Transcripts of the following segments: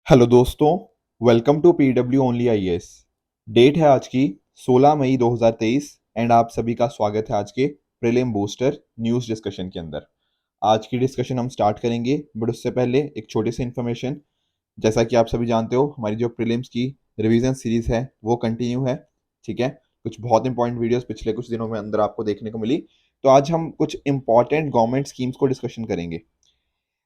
Hello दोस्तों, welcome to PW only IAS. Date है आज की 16 मई 2023 एंड आप सभी का स्वागत है आज के प्रीलिम बूस्टर न्यूज़ डिस्कशन के अंदर। आज की डिस्कशन हम स्टार्ट करेंगे, बट उससे पहले एक छोटी सी इन्फॉर्मेशन। जैसा कि आप सभी जानते हो, हमारी जो प्रीलिम्स की रिवीजन सीरीज है वो कंटिन्यू है। ठीक है, कुछ बहुत इंपॉर्टेंट वीडियोस पिछले कुछ दिनों में अंदर आपको देखने को मिली, तो आज हम कुछ इंपॉर्टेंट गवर्नमेंट स्कीम्स को डिस्कशन करेंगे।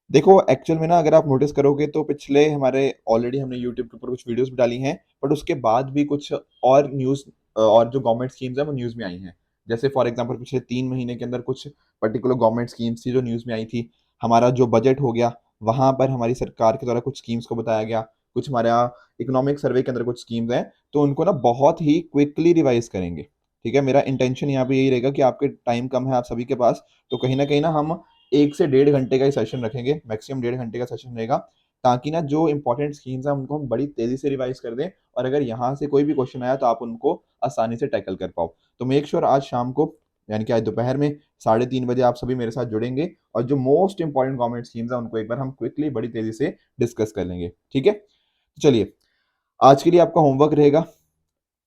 देखो, एक्चुअल में ना अगर आप नोटिस करोगे तो पिछले हमारे ऑलरेडी हमने यूट्यूब के ऊपर कुछ वीडियोस भी डाली हैं, बट उसके बाद भी कुछ और न्यूज़ और जो गवर्नमेंट स्कीम्स हैं वो न्यूज़ में आई हैं। जैसे फॉर एग्जांपल पिछले 3 महीने के अंदर कुछ पर्टिकुलर गवर्नमेंट स्कीम्स थी जो न्यूज़ में आई थी। हमारा जो बजट हो गया, वहाँ पर हमारी सरकार के द्वारा कुछ स्कीम्स को बताया गया। कुछ हमारा इकोनॉमिक सर्वे के अंदर कुछ स्कीम्स हैं, तो उनको ना बहुत ही क्विकली रिवाइज करेंगे। ठीक है, मेरा इंटेंशन यहाँ पे यही रहेगा कि आपके टाइम कम है आप सभी के पास, तो कहीं ना हम 1 से 1.5 घंटे का ही सेशन रखेंगे, मैक्सिमम 1.5 घंटे का सेशन रहेगा, ताकि ना जो इंपॉर्टेंट स्कीम्स हैं उनको हम बड़ी तेजी से रिवाइज कर दें, और अगर यहाँ से कोई भी क्वेश्चन आया तो आप उनको आसानी से टैकल कर पाओ। तो मेक श्योर आज शाम को, यानी कि आज दोपहर में 3:30 बजे आप सभी मेरे साथ जुड़ेंगे, और जो मोस्ट इंपॉर्टेंट गवर्नमेंट स्कीम्स हैं उनको एक बार हम क्विकली बड़ी तेजी से डिस्कस कर लेंगे। ठीक है, तो चलिए, आज के लिए आपका होमवर्क रहेगा,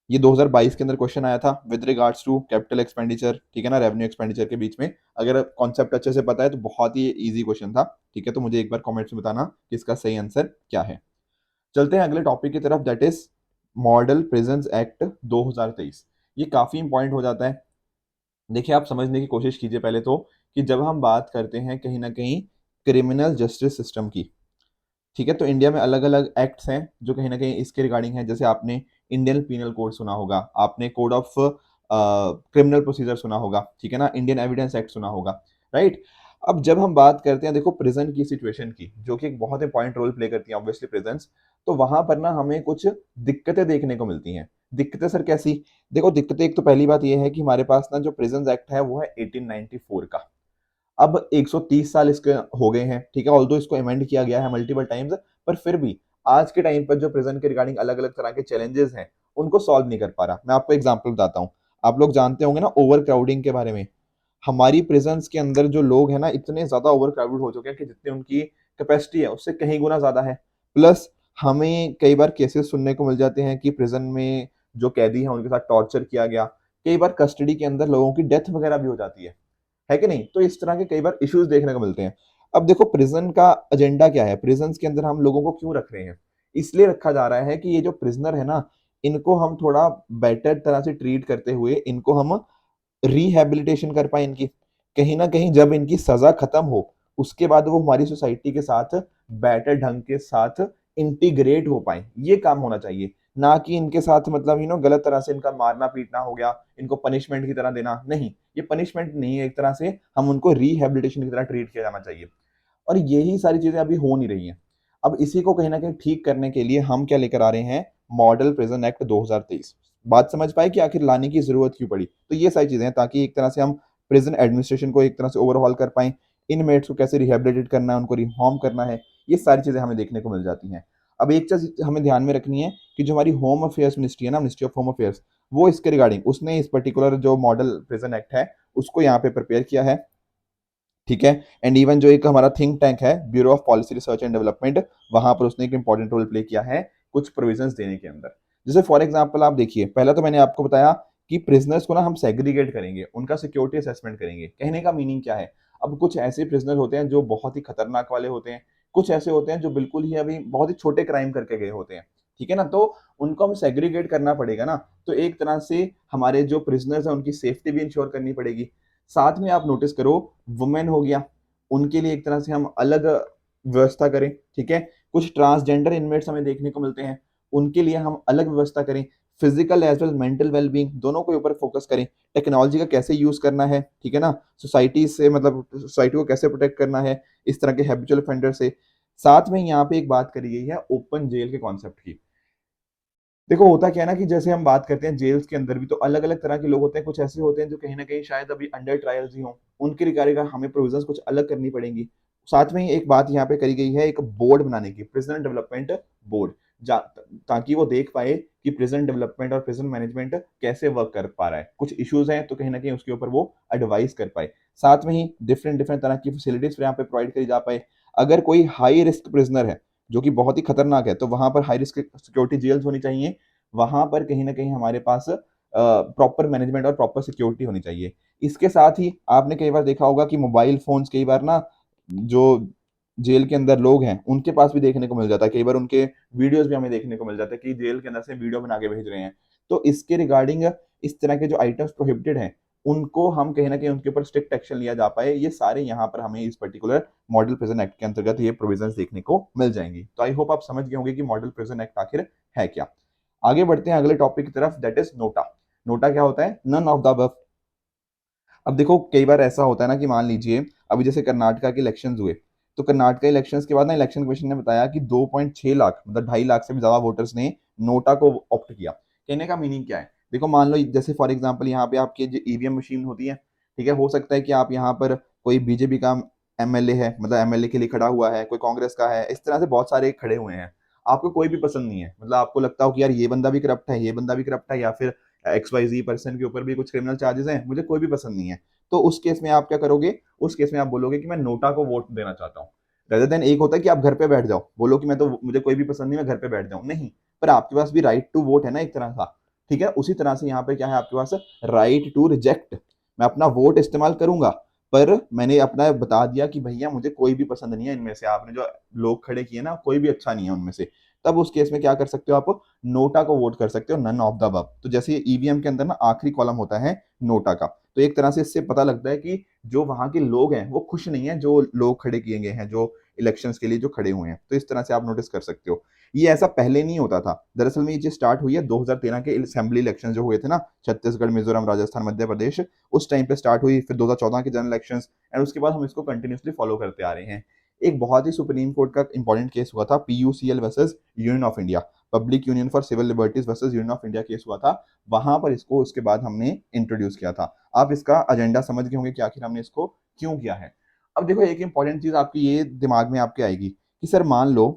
ये 2022 के अंदर क्वेश्चन आया था with regards to capital expenditure. ठीक है ना, रेवेन्यू एक्सपेंडिचर के बीच में। अगर कॉन्सेप्ट अच्छे से पता है तो बहुत ही इजी क्वेश्चन था। ठीक है, तो मुझे एक बार कमेंट्स में बताना कि इसका सही आंसर क्या है। चलते हैं अगले टॉपिक की तरफ, that is model prisons act 2023। ये काफी इंपॉर्टेंट हो जाता है। देखिए, आप समझने की कोशिश कीजिए पहले तो, कि जब हम बात करते हैं कहीं ना कहीं क्रिमिनल जस्टिस सिस्टम की, ठीक है, तो इंडिया में अलग अलग एक्ट्स हैं जो कहीं ना कहीं इसके रिगार्डिंग है। जैसे आपने इंडियन पीनल कोड सुना होगा, आपने कोड ऑफ क्रिमिनल प्रोसीजर सुना होगा, ठीक है ना, इंडियन एविडेंस एक्ट सुना होगा, राइट। अब जब हम बात करते हैं, देखो, प्रिजन की सिचुएशन की, जो कि एक बहुत इंपॉर्टेंट रोल प्ले करती है ऑब्वियसली प्रिजन्स, तो वहां पर ना हमें कुछ दिक्कतें देखने को मिलती हैं। दिक्कतें सर कैसी? देखो, दिक्कतें, एक तो पहली बात यह है कि हमारे पास ना जो प्रिजन्स एक्ट है वो है 1894 का। अब 130 साल इसके हो गए हैं, ठीक है, ऑल्दो इसको अमेंड किया गया है मल्टीपल टाइम्स, पर फिर भी आज के टाइम पर जो प्रिजन के रिगार्डिंग अलग अलग तरह के चैलेंजेस हैं उनको सॉल्व नहीं कर पा रहा। मैं आपको एग्जांपल बताता हूँ। आप लोग जानते होंगे ना ओवर क्राउडिंग के बारे में। हमारी प्रिजन्स के अंदर जो लोग हैं ना, इतने ज्यादा ओवर क्राउडेड हो चुके हैं कि जितनी उनकी कैपेसिटी है उससे कहीं गुना ज्यादा है। प्लस हमें कई बार केसेस सुनने को मिल जाते हैं कि प्रिजन में जो कैदी हैं उनके साथ टॉर्चर किया गया। कई बार कस्टडी के अंदर लोगों की डेथ वगैरह भी हो जाती है कि नहीं? तो इस तरह के कई बार इश्यूज देखने को मिलते हैं। अब देखो, प्रिजन का एजेंडा क्या है, प्रिजन के अंदर हम लोगों को क्यों रख रहे हैं? इसलिए रखा जा रहा है कि ये जो प्रिजनर है ना, इनको हम थोड़ा बेटर तरह से ट्रीट करते हुए इनको हम रिहैबिलिटेशन कर पाए इनकी। कहीं ना कहीं जब इनकी सजा खत्म हो, उसके बाद वो हमारी सोसाइटी के साथ बेटर ढंग के साथ इंटीग्रेट हो पाए, ये काम होना चाहिए। ना कि इनके साथ मतलब गलत तरह से इनका मारना पीटना हो गया, इनको पनिशमेंट की तरह देना नहीं। ये पनिशमेंट नहीं है, एक तरह से हम उनको रिहैबिलिटेशन की तरह ट्रीट किया जाना चाहिए। और यही सारी चीजें अभी हो नहीं रही हैं। अब इसी को कहीं ना कहीं ठीक करने के लिए हम क्या लेकर आ रहे हैं, मॉडल प्रिजन एक्ट 2023। बात समझ पाए कि आखिर लाने की जरूरत क्यों पड़ी? तो ये सारी चीजें हैं, ताकि एक तरह से हम प्रिजन एडमिनिस्ट्रेशन को एक तरह से ओवरहॉल कर पाए, इनमेट्स को कैसे रिहेबिलिटेट करना है, उनको रिफॉर्म करना है, ये सारी चीजें हमें देखने को मिल जाती हैं। अब एक चीज हमें ध्यान में रखनी है कि जो हमारी होम अफेयर्स मिनिस्ट्री है ना, मिनिस्ट्री ऑफ होम अफेयर्स, वो इसके रिगार्डिंग उसने इस पर्टिकुलर जो मॉडल प्रिजन एक्ट है उसको यहाँ पे प्रिपेयर किया है। ठीक है, एंड इवन जो एक हमारा थिंक टैंक है, bureau of policy research and development, वहां पर उसने एक इंपॉर्टेंट रोल प्ले किया है कुछ प्रोविजंस देने के अंदर। जैसे फॉर एग्जांपल आप देखिए, पहला तो मैंने आपको बताया कि प्रिजनर्स को ना हम सेग्रीगेट करेंगे, उनका सिक्योरिटी असेसमेंट करेंगे। कहने का मीनिंग क्या है? अब कुछ ऐसे प्रिजनर होते हैं जो बहुत ही खतरनाक वाले होते हैं, कुछ ऐसे होते हैं जो बिल्कुल ही अभी बहुत ही छोटे क्राइम करके गए होते हैं। ठीक है ना, तो उनको हम सेग्रीगेट करना पड़ेगा ना, तो एक तरह से हमारे जो प्रिजनर्स हैं उनकी सेफ्टी भी इंश्योर करनी पड़ेगी। साथ में आप नोटिस करो, वुमेन हो गया, उनके लिए एक तरह से हम अलग व्यवस्था करें। ठीक है, कुछ ट्रांसजेंडर इनमेट्स हमें देखने को मिलते हैं, उनके लिए हम अलग व्यवस्था करें। Physical as well mental wellbeing दोनों के ऊपर फोकस करें। टेक्नोलॉजी का कैसे यूज करना है, ठीक है ना, सोसाइटी से मतलब सोसाइटी को कैसे प्रोटेक्ट करना है इस तरह के हैबिचुअल ऑफेंडर से। साथ में यहाँ पे एक बात करी गई है ओपन जेल के कॉन्सेप्ट की। देखो, होता क्या है ना कि जैसे हम बात करते हैं जेल्स के अंदर भी तो अलग अलग तरह के लोग होते हैं। कुछ ऐसे होते हैं जो कहीं ना कहीं शायद अभी अंडर ट्रायल्स ही हों, उनके रिगार्डिंग हमें प्रोविजंस कुछ अलग करनी पड़ेंगी। साथ में ही एक बात यहाँ पे करी गई है, एक बोर्ड बनाने की, प्रिजन डेवलपमेंट बोर्ड, ताकि वो देख पाए कि प्रिजन डेवलपमेंट और प्रिजन मैनेजमेंट कैसे वर्क कर पा रहा है। कुछ इश्यूज हैं तो कहीं ना कहीं उसके ऊपर वो एडवाइस कर पाए। साथ में ही डिफरेंट डिफरेंट तरह की फैसिलिटीज यहाँ पे प्रोवाइड करी जा पाए। अगर कोई हाई रिस्क प्रिजनर है, जो कि बहुत ही खतरनाक है, तो वहां पर हाई रिस्क सिक्योरिटी जेल्स होनी चाहिए। वहां पर कहीं ना कहीं हमारे पास प्रॉपर मैनेजमेंट और प्रॉपर सिक्योरिटी होनी चाहिए। इसके साथ ही आपने कई बार देखा होगा कि मोबाइल फोन्स कई बार ना, जो जेल के अंदर लोग हैं उनके पास भी देखने को मिल जाता है, कई बार उनके वीडियोस भी हमें देखने को मिल जाता है कि जेल के अंदर से वीडियो बना के भेज रहे हैं। तो इसके रिगार्डिंग इस तरह के जो आइटम्स प्रोहिबिटेड हैं उनको हम कहीं ना कहीं उनके ऊपर स्ट्रिक्ट एक्शन लिया जा पाए, ये सारे यहाँ पर हमें इस पर्टिकुलर मॉडल प्रिजन एक्ट के अंतर्गत ये प्रोविजंस देखने को मिल जाएंगी। तो आई होप आप समझ गए होंगे कि मॉडल प्रिजन एक्ट आखिर है क्या। आगे बढ़ते हैं अगले टॉपिक की तरफ, दैट इज नोटा। नोटा क्या होता है? None of the above. अब देखो कई बार ऐसा होता है ना कि मान लीजिए अभी जैसे कर्नाटका के इलेक्शंस हुए, तो कर्नाटका इलेक्शंस के बाद ना इलेक्शन कमीशन ने बताया कि 2.6 लाख मतलब 2.5 लाख से भी ज्यादा वोटर्स ने नोटा को ऑप्ट किया। कहने का मीनिंग क्या है? देखो मान लो जैसे फॉर एग्जांपल यहाँ पे आपकी जो ईवीएम मशीन होती है, ठीक है, हो सकता है कि आप यहाँ पर कोई बीजेपी का एमएलए है, मतलब एमएलए के लिए खड़ा हुआ है, कोई कांग्रेस का है, इस तरह से बहुत सारे खड़े हुए हैं। आपको कोई भी पसंद नहीं है, मतलब आपको लगता हो कि यार ये बंदा भी करप्ट है, ये बंदा भी करप्ट है, या फिर XYZ पर्सन के ऊपर भी कुछ क्रिमिनल चार्जेस हैं, मुझे कोई भी पसंद नहीं है। तो उस केस में आप क्या करोगे? उस केस में आप बोलोगे कि मैं नोटा को वोट देना चाहता हूँ। रेदर देन एक होता है कि आप घर पे बैठ जाओ, बोलो कि मैं तो मुझे कोई भी पसंद नहीं, मैं घर पे बैठ जाऊं, नहीं, पर आपके पास भी राइट टू वोट है ना एक तरह का। ठीक है, उसी तरह से यहाँ पे क्या है आपके पास? Right to reject. मैं अपना वोट इस्तेमाल करूंगा, पर मैंने अपना बता दिया कि भैया मुझे कोई भी पसंद नहीं है इनमें से, आपने जो लोग खड़े किए ना कोई भी अच्छा नहीं है उनमें से। तब उस केस में क्या कर सकते हो? आप नोटा को वोट कर सकते हो, नन ऑफ द अबव। तो जैसे ईवीएम के अंदर ना आखिरी कॉलम होता है नोटा का, तो एक तरह से इससे पता लगता है कि जो वहां के लोग हैं वो खुश नहीं है, जो लोग खड़े किए गए हैं, जो इलेक्शंस के लिए जो खड़े हुए हैं। तो इस तरह से आप नोटिस कर सकते हो। ये ऐसा पहले नहीं होता था, दरअसल में ये चीज स्टार्ट हुई है 2013 के असेंबली इलेक्शन जो हुए थे ना, छत्तीसगढ़, मिजोरम, राजस्थान, मध्य प्रदेश, उस टाइम पे स्टार्ट हुई। फिर 2014 के जनरल इलेक्शन, एंड उसके बाद हम इसको कंटिन्यूसली फॉलो करते आ रहे हैं। एक बहुत ही सुप्रीम कोर्ट का इंपॉर्टेंट केस हुआ था, PUCL versus Union of India, Public Union for Civil Liberties versus Union of India case हुआ था। वहां पर इसको उसके बाद हमने इंट्रोड्यूस किया था। आप इसका एजेंडा समझ गए होंगे कि आखिर हमने इसको क्यों किया है। अब देखो एक इंपॉर्टेंट चीज आपकी ये दिमाग में आपके आएगी कि सर मान लो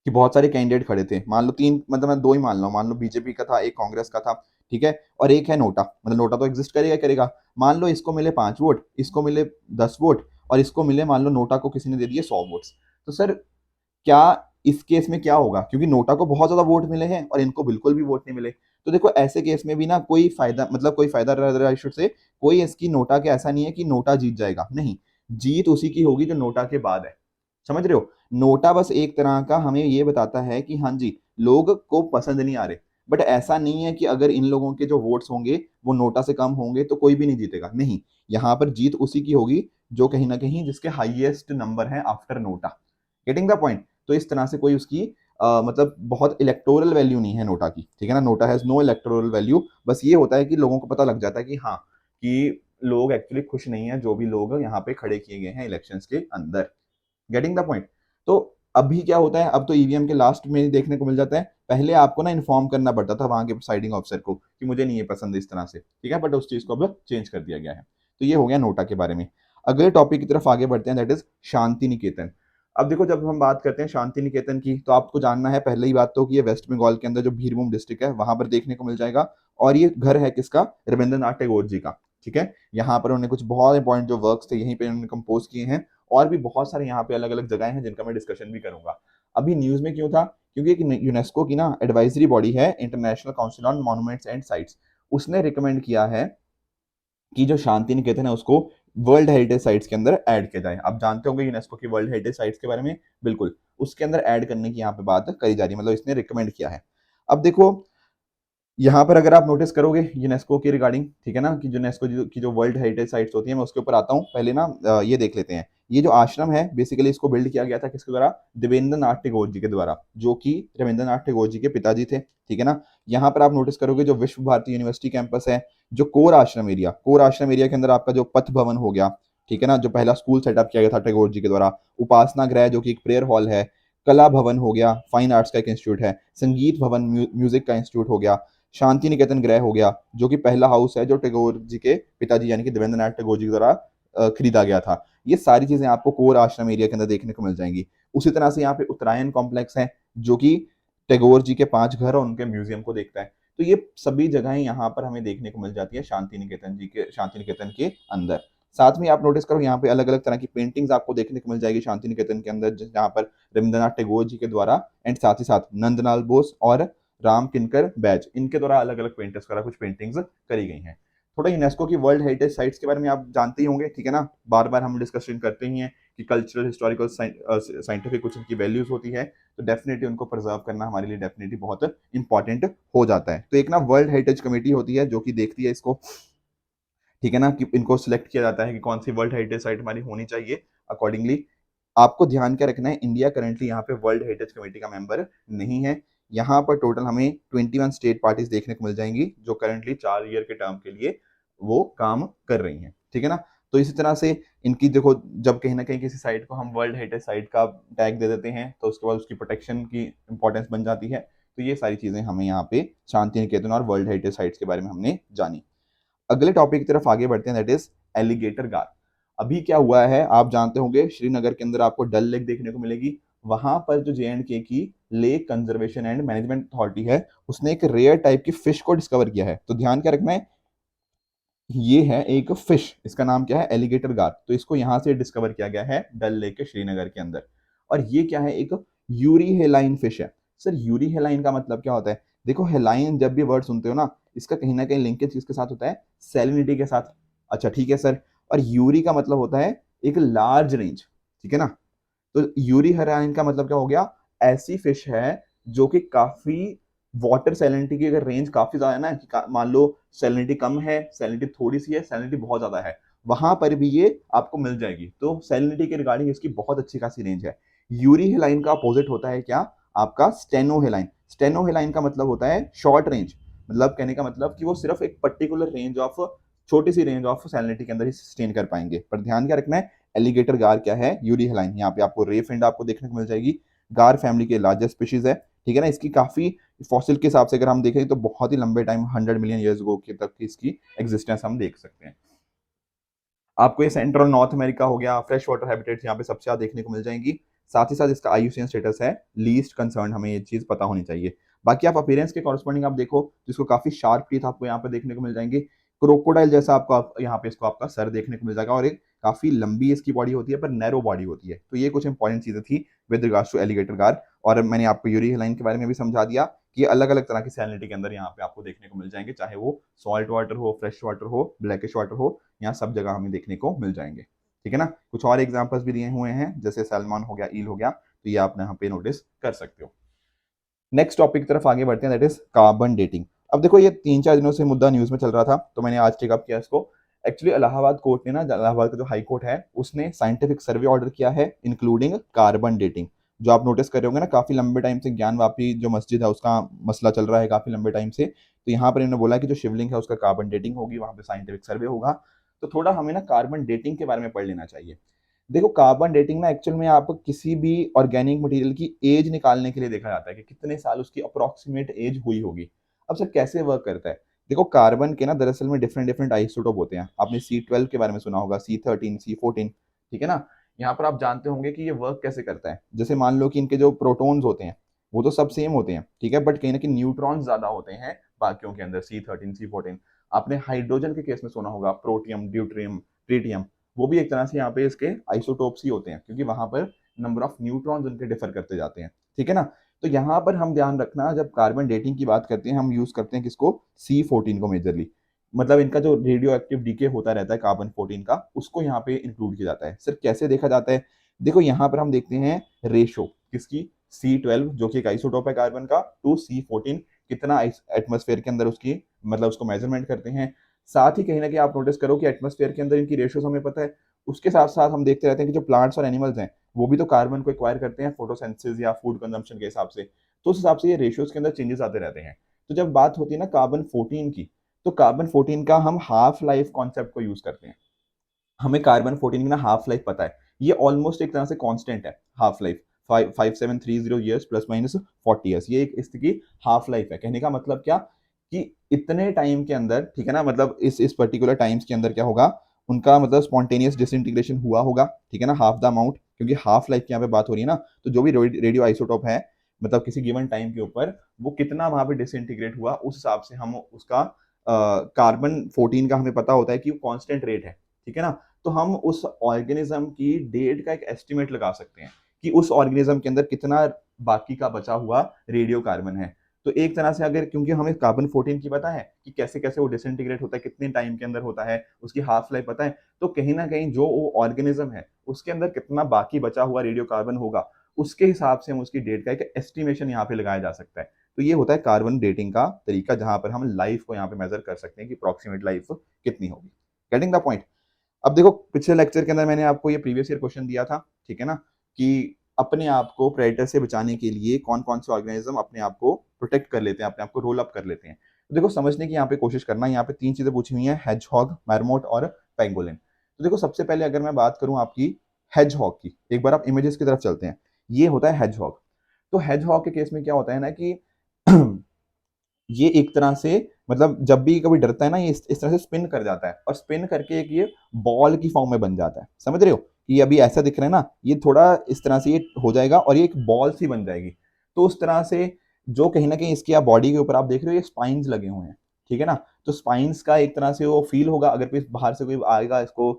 कि बहुत सारे कैंडिडेट खड़े थे, मान लो तीन, मतलब मैं दो ही मान लो, मान लो बीजेपी का था, एक कांग्रेस का था, ठीक है, और एक है नोटा, मतलब नोटा तो एग्जिस्ट करेगा करेगा। मान लो इसको मिले 5 वोट, इसको मिले 10 वोट, और इसको मिले मान लो नोटा को किसी ने दे दिए 100 वोट्स। तो सर क्या इस केस में क्या होगा? क्योंकि नोटा को बहुत ज्यादा वोट मिले हैं और इनको बिल्कुल भी वोट नहीं मिले। तो देखो ऐसे केस में भी ना कोई फायदा, मतलब कोई फायदा आई शुड से, कोई इसकी नोटा के ऐसा नहीं है कि नोटा जीत जाएगा, नहीं, जीत उसी की होगी जो नोटा के बाद है। समझ रहे हो? नोटा बस एक तरह का हमें ये बताता है कि हाँ जी, लोग को पसंद नहीं आ रहे, बट ऐसा नहीं है कि अगर इन लोगों के जो वोट्स होंगे वो नोटा से कम होंगे तो कोई भी नहीं जीतेगा, नहीं, यहाँ पर जीत उसी की होगी जो कहीं ना कहीं जिसके हाईएस्ट नंबर है after NOTA. Getting the point? तो इस तरह से कोई उसकी मतलब बहुत इलेक्टोरल वैल्यू नहीं है नोटा की, ठीक है ना, NOTA has no electoral value. बस ये होता है कि लोगों को पता लग जाता है कि हाँ, कि लोग एक्चुअली खुश नहीं है जो भी लोग यहाँ पे खड़े किए गए हैं इलेक्शंस के अंदर। Getting the point? तो अभी क्या होता है, अब तो ईवीएम के लास्ट में देखने को मिल जाता है, पहले आपको ना इन्फॉर्म करना पड़ता था वहां के प्रिसाइडिंग ऑफिसर को कि मुझे नहीं ये पसंद इस तरह से, ठीक है, बट उस चीज को अब चेंज कर दिया गया है। तो ये हो गया नोटा के बारे में। अगले टॉपिक की तरफ आगे बढ़ते हैं, दैट इज शांति निकेतन। अब देखो जब हम बात करते हैं शांति निकेतन की, तो आपको जानना है पहले ही बात तो कि ये वेस्ट बंगाल के अंदर जो बीरभूम डिस्ट्रिक्ट है वहां पर देखने को मिल जाएगा। और ये घर है किसका? रविंद्रनाथ टैगोर जी का, ठीक है। यहाँ पर उन्होंने कुछ बहुत इंपॉर्टेंट जो वर्क्स थे यहीं पे उन्होंने कंपोज किए हैं, और भी बहुत सारे यहाँ पे अलग अलग जगह हैं जिनका मैं डिस्कशन भी करूंगा। अभी न्यूज में क्यों था? क्योंकि एक यूनेस्को की ना एडवाइजरी बॉडी है, international council on monuments and sites, उसने रिकमेंड किया है कि जो शांति निकेतन है उसको वर्ल्ड हेरिटेज साइट्स के अंदर ऐड किया जाए। आप जानते होंगे यूनेस्को की वर्ल्ड हेरिटेज साइट्स के बारे में, बिल्कुल उसके अंदर ऐड करने की यहाँ पे बात करी जा रही है, मतलब इसने रिकमेंड किया है। अब देखो यहाँ पर अगर आप नोटिस करोगे यूनेस्को की रिगार्डिंग, ठीक है ना, कि यूनेस्को की जो वर्ल्ड हेरिटेज साइट्स होती है, मैं उसके ऊपर आता हूँ पहले ना। ये देख लेते हैं, ये जो आश्रम है बेसिकली इसको बिल्ड किया गया था किसके द्वारा? देवेंद्र नाथ टैगोर जी के द्वारा, जो कि रविंद्रनाथ टैगोर जी के पिताजी थे, ठीक है ना। यहाँ पर आप नोटिस करोगे जो विश्व भारती यूनिवर्सिटी कैंपस है, जो कोर आश्रम एरिया के अंदर आपका जो पथ भवन हो गया, ठीक है ना, जो पहला स्कूल सेटअप किया गया था टैगोर जी के द्वारा, उपासना गृह जो कि एक प्रेयर हॉल है, कला भवन हो गया, फाइन आर्ट्स का एक इंस्टीट्यूट है, संगीत भवन म्यूजिक का इंस्टीट्यूट हो गया, शांति निकेतन गृह हो गया जो कि पहला हाउस है जो टैगोर जी के पिताजी यानी कि देवेंद्र नाथ टैगोर जी द्वारा खरीदा गया था। ये सारी चीजें आपको कोर आश्रम एरिया के अंदर देखने को मिल जाएंगी। उसी तरह से यहाँ पे उत्तरायण कॉम्प्लेक्स है जो कि टैगोर जी के 5 घर और उनके म्यूजियम को देखता है। तो ये सभी जगहें यहाँ पर हमें देखने को मिल जाती है शांति निकेतन के अंदर। साथ में आप नोटिस करो यहाँ पे अलग अलग तरह की पेंटिंग्स आपको देखने को मिल जाएगी शांति निकेतन के अंदर, जहाँ पर रविंद्रनाथ टैगोर जी के द्वारा एंड साथ ही साथ नंदलाल बोस और राम किनकर बैज इनके द्वारा अलग अलग पेंटर्स द्वारा कुछ पेंटिंग्स करी गई हैं। थोड़ा यूनेस्को की वर्ल्ड हेरिटेज साइट्स के बारे में आप जानते ही होंगे, ठीक है ना, बार बार हम डिस्कशन करते ही हैं कि कल्चरल हिस्टोरिकल साइंटिफिक कुछ उनकी वैल्यूज होती है, तो डेफिनेटली उनको प्रिजर्व करना हमारे लिए डेफिनेटली बहुत इंपॉर्टेंट हो जाता है। तो एक ना वर्ल्ड हेरिटेज कमेटी होती है जो कि देखती है इसको, ठीक है ना, कि इनको सिलेक्ट किया जाता है कि कौन सी वर्ल्ड हेरिटेज साइट हमारी होनी चाहिए। अकॉर्डिंगली आपको ध्यान क्या रखना है, इंडिया करंटली यहाँ पे वर्ल्ड हेरिटेज कमेटी का मेंबर नहीं है। यहाँ पर टोटल हमें 21 स्टेट पार्टीज देखने को मिल जाएंगी जो करंटली 4 ईयर के टर्म के लिए वो काम कर रही हैं, ठीक है ना। तो इसी तरह से इनकी देखो, जब कहीं ना कहीं किसी साइट को हम वर्ल्ड हेरिटेज साइट का टैग दे देते हैं तो उसके बाद उसकी प्रोटेक्शन की इंपॉर्टेंस बन जाती है। तो ये सारी चीजें हमें यहाँ पे शांति निकेतन और वर्ल्ड हेरिटेज साइट्स के बारे में हमने जानी। अगले टॉपिक की तरफ आगे बढ़ते हैं, दैट इज एलिगेटर गार। अभी क्या हुआ है आप जानते होंगे, श्रीनगर के अंदर आपको डल लेक देखने को मिलेगी। वहां पर जो JNK की lake conservation and management authority है, उसने एक रेयर टाइप की फिश को डिस्कवर किया है। तो ध्यान क्या रखना है, ये है एक फिश, इसका नाम क्या है, एलिगेटर गार। तो इसको यहां से डिस्कवर किया गया है डल लेक के श्रीनगर के अंदर। और ये क्या है, एक यूरी हेलाइन फिश है। सर यूरी हेलाइन का मतलब क्या होता है, देखो हेलाइन जब भी वर्ड सुनते हो ना, इसका कहीं ना कहीं लिंकेज किसके साथ होता है, सैलिनिटी के साथ। अच्छा ठीक है सर। और यूरी का मतलब होता है एक लार्ज रेंज, ठीक है ना। तो यूरी हेराइन का मतलब क्या हो गया, ऐसी फिश है जो कि काफी वाटर सैलिनिटी की अगर रेंज काफी ज्यादा है ना, कि मान लो सैलिनिटी कम है, सैलिनिटी थोड़ी सी है, सैलिनिटी बहुत ज्यादा है, वहां पर भी ये आपको मिल जाएगी। तो सैलिनिटी के रिगार्डिंग इसकी बहुत अच्छी खासी रेंज है। यूरी हेलाइन का अपोजिट होता है क्या, आपका स्टेनोहेलाइन। स्टेनोहेलाइन का मतलब होता है शॉर्ट रेंज, मतलब कहने का मतलब कि वो सिर्फ एक पर्टिकुलर रेंज ऑफ, छोटी सी रेंज ऑफ सैलिनिटी के अंदर ही सस्टेन कर पाएंगे। पर ध्यान क्या रखना है, एलिगेटर गार क्या है, यूरी हेलाइन। यहाँ पे आपको रे फिंड आपको देखने को मिल जाएगी, गार फैमिली के लार्जेस्ट स्पीशीज है, ठीक है ना। इसकी काफी फॉसिल के हिसाब से अगर हम देखें तो बहुत ही लंबे टाइम 100 मिलियन ईयर्स गो के तक की इसकी एग्जिस्टेंस हम देख सकते हैं। आपको ये सेंट्रल नॉर्थ अमेरिका हो गया, फ्रेश वाटर हैबिटेट्स यहाँ पे सबसे ज्यादा देखने को मिल जाएंगी। साथ ही साथ इसका IUCN स्टेटस है लीस्ट कंसर्न, हमें ये चीज पता होनी चाहिए। बाकी आप अपीयरेंस के कॉरस्पॉन्डिंग आप देखो, जिसको काफी शार्प टीथ आपको यहाँ पे देखने को मिल जाएंगे। क्रोकोडाइल जैसा आपको यहाँ पे इसको आपका सर देखने को मिल जाएगा, और एक काफी लंबी इसकी बॉडी होती है पर नैरो बॉडी होती है। तो ये कुछ इंपॉर्टेंट चीजें थी विद रिगार्ड्स टू एलिगेटर गार। और मैंने आपको यूरी हेलाइन के बारे में भी समझा दिया कि अलग अलग तरह की सैलिनिटी के अंदर यहाँ पे आपको देखने को मिल जाएंगे, चाहे वो सॉल्ट वाटर हो, फ्रेश वाटर हो, ब्लैकिश वाटर हो, यहाँ सब जगह हमें देखने को मिल जाएंगे, ठीक है ना। कुछ और एग्जांपल्स भी दिए हुए हैं जैसे सैल्मन हो गया, ईल हो गया, तो ये आप यहाँ पे नोटिस कर सकते हो। नेक्स्ट टॉपिक की तरफ आगे बढ़ते हैं, दैट इज कार्बन डेटिंग। अब देखो ये 3-4 दिनों से मुद्दा न्यूज में चल रहा था, तो मैंने आज टेकअप किया इसको। एक्चुअली इलाहाबाद कोर्ट ने ना, इलाहाबाद का जो हाई कोर्ट है, उसने साइंटिफिक सर्वे ऑर्डर किया है इंक्लूडिंग कार्बन डेटिंग। जो आप नोटिस कर रहे होंगे ना, काफी लंबे टाइम से ज्ञानवापी जो मस्जिद है उसका मसला चल रहा है काफी लंबे टाइम से। तो यहाँ पर इन्होंने बोला कि जो शिवलिंग है उसका कार्बन डेटिंग होगी, वहां पे साइंटिफिक सर्वे होगा। तो थोड़ा हमें ना कार्बन डेटिंग के बारे में पढ़ लेना चाहिए। देखो कार्बन डेटिंग ना एक्चुअल में आप किसी भी ऑर्गेनिक मटेरियल की एज निकालने के लिए देखा जाता है कि कितने साल उसकी अप्रोक्सीमेट एज हुई होगी। अब सर कैसे वर्क करता है, देखो कार्बन के ना दरअसल में डिफरेंट डिफरेंट आइसोटोप होते हैं। आपने C12 के बारे में सुना होगा, C13, C14, ठीक है ना। यहाँ पर आप जानते होंगे कि ये वर्क कैसे करता है। जैसे मान लो कि इनके जो प्रोटॉन्स होते हैं वो तो सब सेम होते हैं, ठीक है, बट कहीं ना कहीं न्यूट्रॉन्स ज्यादा होते हैं बाकियों के अंदर, C13, C14। आपने हाइड्रोजन के केस में सुना होगा, प्रोटियम, ड्यूट्रियम, ट्रीटियम, वो भी एक तरह से यहाँ पे इसके आइसोटोप्स ही होते हैं, क्योंकि वहां पर नंबर ऑफ न्यूट्रॉन्स उनके डिफर करते जाते हैं, ठीक है ना। तो यहाँ पर हम ध्यान रखना, जब कार्बन डेटिंग की बात करते हैं हम यूज करते हैं किसको, C14 को मेजरली। मतलब इनका जो रेडियो एक्टिव डीके होता रहता है कार्बन 14 का, उसको यहाँ पे इंक्लूड किया जाता है। सर कैसे देखा जाता है, देखो यहाँ पर हम देखते हैं रेशो किसकी, C12 जो कि एक आइसोटोप है कार्बन का, टू C14, कितना एटमोस्फेयर के अंदर उसकी, मतलब उसको मेजरमेंट करते हैं। साथ ही कहीं ना कहीं आप नोटिस करो कि एटमोस्फेयर के अंदर इनकी रेशियोज हमें पता है। उसके साथ साथ हम देखते रहते हैं कि जो प्लांट्स और एनिमल्स हैं वो भी तो कार्बन को एक्वायर करते हैं फोटोसिंथेसिस या फूड कंजम्पशन के हिसाब से। तो उस हिसाब से ये रेशियोज के अंदर चेंजेस आते रहते हैं। तो जब बात होती है ना कार्बन 14 की, तो कार्बन 14 का हम हाफ लाइफ कॉन्सेप्ट को यूज करते हैं। हमें कार्बन 14 की ना हाफ लाइफ पता है, ये ऑलमोस्ट एक तरह से कांस्टेंट है half life, 5730 years plus minus 40 years, ये एक इसकी हाफ लाइफ है। कहने का मतलब क्या, कि इतने टाइम के अंदर, ठीक है ना, मतलब इस पर्टिकुलर टाइम्स के अंदर क्या होगा, उनका मतलब स्पॉन्टेनियस डिसइंटीग्रेशन हुआ होगा, ठीक है ना, हाफ द अमाउंट, क्योंकि हाफ लाइफ की यहाँ पे बात हो रही है ना। तो जो भी रेडियो आइसोटोप है, मतलब किसी गिवन टाइम के ऊपर वो कितना वहां पे डिसइंटीग्रेट हुआ, उस हिसाब से हम उसका कार्बन 14 का हमें पता होता है कि वो कांस्टेंट रेट है, ठीक है ना। तो हम उस ऑर्गेनिज्म की डेट का एक एस्टिमेट लगा सकते हैं कि उस ऑर्गेनिज्म के अंदर कितना बाकी का बचा हुआ रेडियो कार्बन है। तो एक तरह से अगर, क्योंकि हमें कार्बन 14 की पता है कि कैसे कैसे वो डिसइंटीग्रेट होता है, कितने टाइम के अंदर होता है, उसकी हाफ लाइफ पता है, तो कहीं ना कहीं जो वो ऑर्गेनिज्म है उसके अंदर कितना बाकी बचा हुआ रेडियो कार्बन होगा, उसके हिसाब से हम उसकी डेट का एक एस्टिमेशन यहाँ पे लगाया जा सकता है। तो ये होता है कार्बन डेटिंग का तरीका, जहां पर हम लाइफ को यहाँ पे मेजर कर सकते हैं कि अप्रोक्सीमेट लाइफ कितनी होगी। Getting the point. अब देखो, पिछले लेक्चर के अंदर मैंने आपको ये प्रीवियस ईयर क्वेश्चन दिया था, ठीक है ना, कि अपने आप को प्रेडेटर से बचाने के लिए कौन कौन से ऑर्गेनिज्म अपने आप को प्रोटेक्ट कर लेते हैं, अपने आप को रोल अप कर लेते हैं। तो देखो, समझने की यहाँ पे कोशिश करना, यहाँ पे तीन चीजें पूछी हुई हैं, हेजहॉग, मैरमोट और पेंगोलिन। तो देखो, सबसे पहले अगर मैं बात करूं आपकी हेजहॉग की, एक बार आप इमेजेस की तरफ चलते हैं। ये होता है हेजहॉग। तो हेजहॉग के केस में क्या होता है ना कि ये एक तरह से, मतलब जब भी कभी डरता है ना, ये इस तरह से स्पिन कर जाता है और स्पिन करके एक ये बॉल की फॉर्म में बन जाता है। समझ रहे हो कि अभी ऐसा दिख रहा है ना, ये थोड़ा इस तरह से ये हो जाएगा और ये एक बॉल सी बन जाएगी। तो उस तरह से जो कहीं ना कहीं इसकी आप बॉडी के ऊपर आप देख रहे हो, ये स्पाइन्स लगे हुए हैं, ठीक है ना। तो स्पाइन्स का एक तरह से वो फील होगा, अगर कोई बाहर से कोई आएगा इसको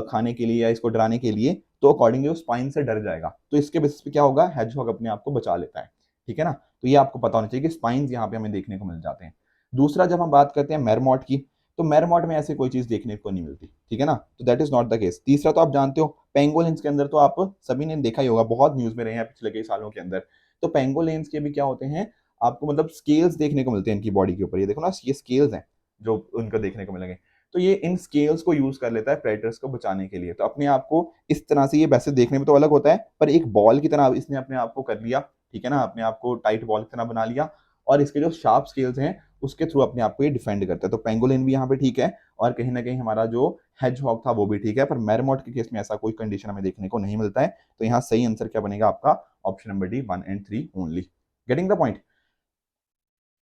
खाने के लिए या इसको डराने के लिए, तो अकॉर्डिंगली वो स्पाइन से डर जाएगा। तो इसके बेसिस पे क्या होगा, हेजहॉग अपने आप को बचा लेता है, ठीक है ना। तो ये आपको पता होना चाहिए कि स्पाइन्स यहाँ पे हमें देखने को मिल जाते हैं। दूसरा, जब हम बात करते हैं मेरमॉट की, तो मेरमॉट में ऐसे कोई चीज देखने को नहीं मिलती, ठीक है ना, तो that is not the case. तीसरा, तो आप जानते हो पेंगोलिन्स के अंदर तो आप सभी ने देखा ही होगा, बहुत न्यूज में रहे हैं पिछले कई सालों के अंदर। तो पेंगोलिन्स के भी क्या होते हैं, आपको मतलब स्केल्स देखने को मिलते हैं इनकी बॉडी के ऊपर। ये देखो ना, ये स्केल्स हैं जो उनको देखने को मिलेंगे। तो ये इन स्केल्स को यूज कर लेता है प्रेडेटर्स को बचाने के लिए। तो अपने आप को इस तरह से, ये वैसे देखने में तो अलग होता है, पर एक बॉल की तरह इसने अपने आप को कर लिया, ठीक है ना, अपने आप को टाइट बॉल की तरह बना लिया, और इसके जो शार्प स्केल्स हैं उसके थ्रू अपने आप को ये डिफेंड करता है। तो पेंगोलिन भी यहाँ पे ठीक है, और कहीं ना कहीं हमारा जो हेजहॉग था वो भी ठीक है, पर मेरमॉट के केस में ऐसा कोई कंडीशन हमें देखने को नहीं मिलता है। तो यहाँ सही आंसर क्या बनेगा आपका, ऑप्शन नंबर डी, 1 और 3 ओनली। Getting the point.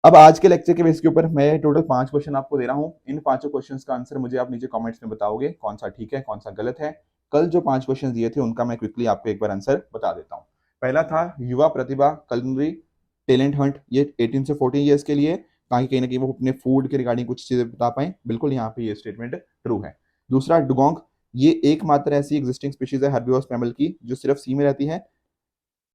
अब आज के लेक्चर के बेस के ऊपर मैं टोटल 5 क्वेश्चन आपको दे रहा हूँ। इन 5 क्वेश्चन का आंसर मुझे आप नीचे कमेंट्स में बताओगे, कौन सा ठीक है कौन सा गलत है। कल जो 5 क्वेश्चन दिए थे उनका मैं क्विकली आपको एक बार आंसर बता देता हूँ। पहला था युवा प्रतिभा कलनरी टैलेंट हंट, ये 18 से 14 ईयर्स के लिए, ताकि कहीं ना कहीं वो अपने फूड के रिगार्डिंग कुछ चीजें बता पाए। बिल्कुल यहाँ पे ये स्टेटमेंट ट्रू है। दूसरा, डुगोंग, ये एकमात्र ऐसी एग्जिस्टिंग स्पीशीज है हर्बिवोरस मैमल की जो सिर्फ सी में रहती है।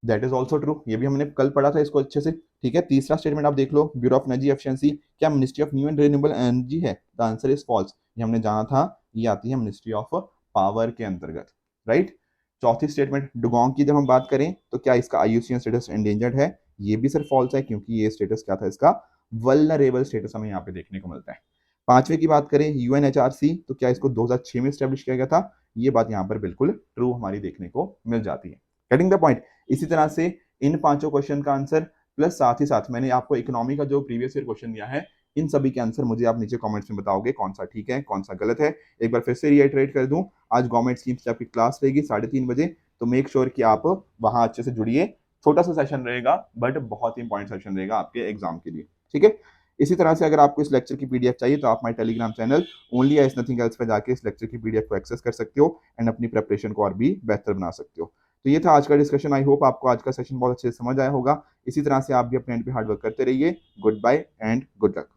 दैट इज ऑल्सो ट्रू, ये भी हमने कल पढ़ा था इसको अच्छे से, ठीक है। तीसरा स्टेटमेंट आप देख लो, ब्यूरो ऑफ एनर्जी एफिशिएंसी क्या ministry of new and renewable energy है? द आंसर इज फॉल्स, ये हमने जाना था, ये आती है मिनिस्ट्री ऑफ पावर के अंतर्गत, राइट। चौथी स्टेटमेंट डुगोंग की जब हम बात करें, तो क्या इसका आईयूसीएन स्टेटस एंडेंजर्ड है? ये भी सर फॉल्स है, क्योंकि ये स्टेटस क्या था इसका, वल्नरेबल स्टेटस हमें यहाँ पे देखने को मिलता है। पांचवें की बात करें यूएनएचआरसी, तो क्या इसको 2006 में स्टैब्लिश किया गया था? ये बात यहाँ पर बिल्कुल ट्रू हमारी देखने को मिल जाती है। Getting the point. इसी तरह से इन 5 क्वेश्चन का आंसर, प्लस साथ ही साथ मैंने आपको इकोनॉमी का जो प्रीवियस ईयर क्वेश्चन दिया है, इन सभी के आंसर मुझे आप नीचे कमेंट्स में बताओगे कौन सा ठीक है कौन सा गलत है। एक बार फिर से रिएटरेट कर दूं, आज गवर्नमेंट स्कीम्स की आपकी क्लास रहेगी 3:30 बजे, तो मेक श्योर कि आप वहां अच्छे से जुड़िए। छोटा सा सेशन रहेगा, बट बहुत ही इंपॉर्टेंट सेशन रहेगा आपके एग्जाम के लिए, ठीक है। इसी तरह से अगर आपको इस लेक्चर की पीडीएफ चाहिए, तो आप my Telegram channel only as nothing else पे जाके इस लेक्चर की पीडीएफ को एक्सेस कर सकते हो एंड अपनी प्रेपरेशन को और भी बेहतर बना सकते हो। तो ये था आज का डिस्कशन। आई होप आपको आज का सेशन बहुत अच्छे से समझ आया होगा। इसी तरह से आप भी अपने एंड पे हार्ड वर्क करते रहिए। Goodbye and good luck.